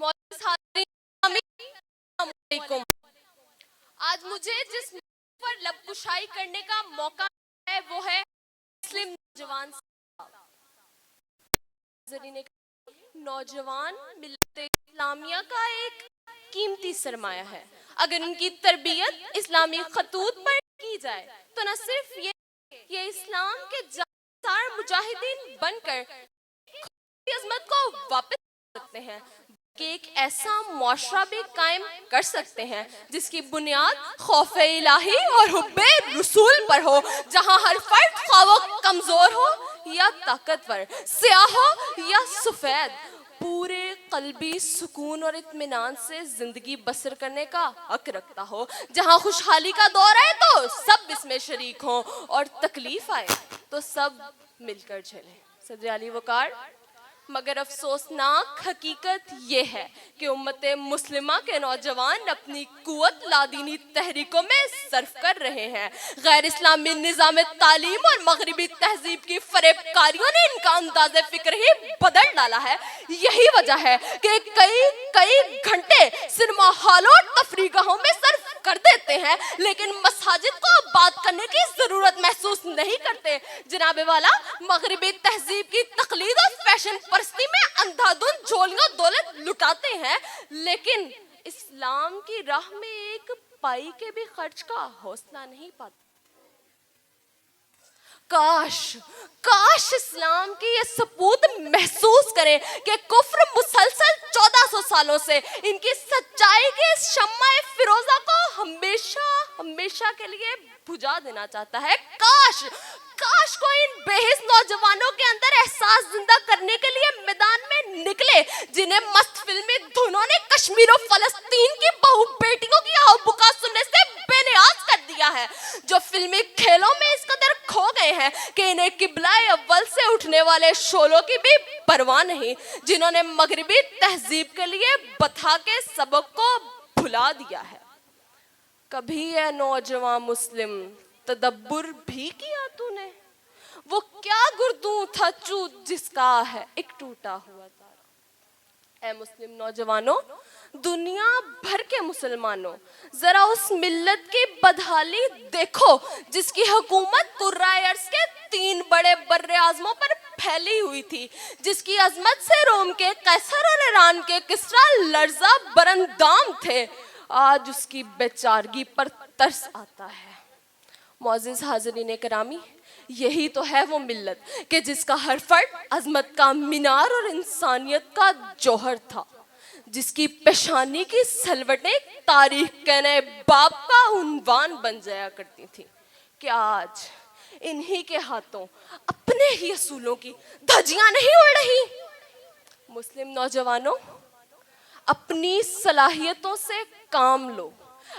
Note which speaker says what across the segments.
Speaker 1: معزز حاضرین، السلام علیکم۔ آج مجھے جس موضوع پر لب کشائی کرنے کا موقع ہے وہ ہے مسلم نوجوان۔ نوجوان ملت اسلامیہ کا ایک قیمتی سرمایہ ہے۔ اگر ان کی تربیت اسلامی خطوط پر کی جائے تو نہ صرف یہ اسلام کے جانسار مجاہدین بن کر عظمت کو واپس کر سکتے ہیں، کہ ایک ایسا معاشرہ بھی قائم کر سکتے ہیں جس کی بنیاد خوف الہی اور حب رسول پر ہو، جہاں ہر فرد خواہ وہ کمزور ہو یا طاقتور، سیاہ ہو یا سفید، پورے قلبی سکون اور اطمینان سے زندگی بسر کرنے کا حق رکھتا ہو، جہاں خوشحالی کا دور آئے تو سب اس میں شریک ہوں اور تکلیف آئے تو سب مل کر جھیلیں۔ صدر علی وقار، مگر افسوسناک حقیقت یہ ہے کہ امت مسلمہ کے نوجوان اپنی قوت لادینی تحریکوں میں صرف کر رہے ہیں۔ غیر اسلامی نظام تعلیم اور مغربی تہذیب کی فریب کاریوں نے ان کا انداز فکر ہی بدل ڈالا ہے۔ یہی وجہ ہے کہ کئی گھنٹے سنیما ہالوں اور تفریح گاہوں میں صرف کر دیتے ہیں، لیکن مساجد کو آباد کرنے کی ضرورت محسوس نہیں کرتے۔ جناب والا، مغربی تہذیب کی تقلید اور فیشن پرستی میں اندھا دھند جھولیوں دولت لٹاتے ہیں، لیکن اسلام کی راہ میں ایک پائی کے بھی خرچ کا حوصلہ نہیں پاتے۔ کاش اسلام کی یہ سپوت محسوس کریں کہ کفر مسلسل 1400 سالوں سے ان کی سچائی کے اس شمع فیروزہ کو ہمیشہ کے لیے بجھا دینا چاہتا ہے۔ کاش کوئی ان بے حس نوجوانوں کے اندر احساس زندہ کرنے کے لیے میدان میں نکلے، جنہیں مست فلمی دھنوں نے کشمیر و فلسطین کی بہو بیٹیوں کی آہ بکا سننے سے بے نیاز کر دیا ہے، جو فلمی کھیلوں میں اس قدر کھو گئے ہیں کہ انہیں قبلہ اول سے اٹھنے والے شعلوں کی بھی پرواہ نہیں، جنہوں نے مغربی تہذیب کے لیے بتھا کے سبق کو بھلا دیا ہے۔ کبھی اے نوجوان مسلم تدبر بھی کیا تو نے؟ وہ کیا گردوں تھا چوت جس کا ہے ایک ٹوٹا ہوا تارا۔ اے مسلم نوجوانوں، دنیا بھر کے مسلمانوں، ذرا اس ملت کی بدحالی دیکھو جس کی حکومت قرۂ ارض کے 3 بڑے بر اعظموں پر پھیلی ہوئی تھی، جس کی عظمت سے روم کے قیصر اور ایران کے کسریٰ لرزہ برندام تھے، آج اس کی بیچارگی پر ترس آتا ہے۔ معزز حاضرین کرامی، یہی تو ہے وہ ملت کہ جس کا ہر فرد عظمت کا مینار اور انسانیت کا جوہر تھا، جس کی پیشانی کی سلوٹیں تاریخ کے نئے باب کا عنوان بن جایا کرتی تھی۔ کیا آج انہی کے ہاتھوں اپنے ہی اصولوں کی دھجیاں نہیں اڑ رہی؟ مسلم نوجوانوں، اپنی صلاحیتوں سے کام لو،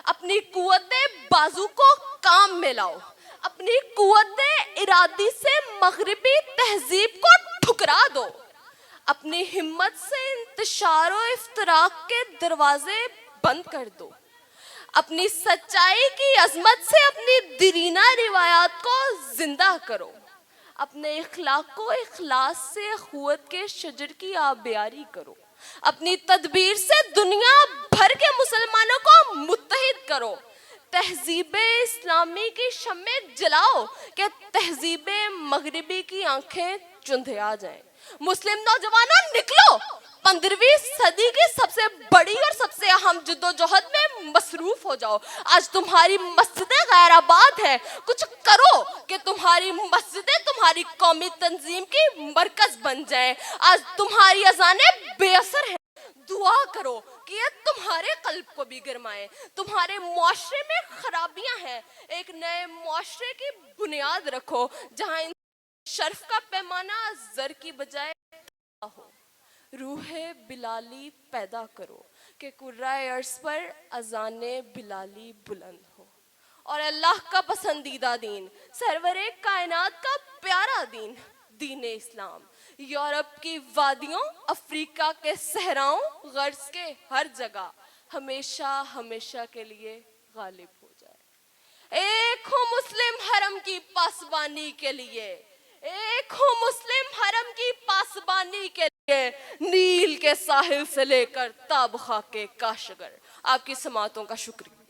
Speaker 1: اپنی قوت بازو کو کام میں لاؤ، اپنی قوت ارادی سے مغربی تہذیب کو ٹھکرا دو، اپنی ہمت سے انتشار و افتراق کے دروازے بند کر دو، اپنی سچائی کی عظمت سے اپنی دیرینہ روایات کو زندہ کرو، اپنے اخلاق کو اخلاص سے اخوت کے شجر کی آبیاری کرو، اپنی تدبیر سے دنیا بھر کے مسلمانوں کو متحد کرو، تہذیب اسلامی کی شمع جلاؤ کہ تہذیب مغربی کی آنکھیں چندھیا جائیں۔ مسلم نوجوانوں، نکلو، 15ویں صدی کی سب سے بڑی اور سب سے اہم جدوجہد میں مصروف ہو جاؤ۔ آج تمہاری مسجدیں غیر آباد ہیں، کچھ کرو کہ تمہاری مسجدیں تمہاری قومی تنظیم کی مرکز بن جائیں۔ آج تمہاری اذانیں بے اثر ہیں، دعا کرو کہ یہ تمہارے قلب کو بھی گرمائے۔ تمہارے معاشرے میں خرابیاں ہیں، ایک نئے معاشرے کی بنیاد رکھو جہاں شرف کا پیمانہ زر کی بجائے ہو۔ روح بلالی پیدا کرو کہ قرۂ ارض پر اذان بلالی بلند ہو، اور اللہ کا پسندیدہ دین، سرور کائنات کا پیارا دین، دین اسلام، یورپ کی وادیوں، افریقہ کے صحراؤں، غرب کے ہر جگہ ہمیشہ کے لیے غالب ہو جائے۔ ایک ہو مسلم حرم کی پاسبانی کے لیے، ایک ہو مسلم حرم کی پاسبانی کے لیے۔ نیل کے ساحل سے لے کر تابخا کے کاشگر. آپ کی سماعتوں کا شکریہ.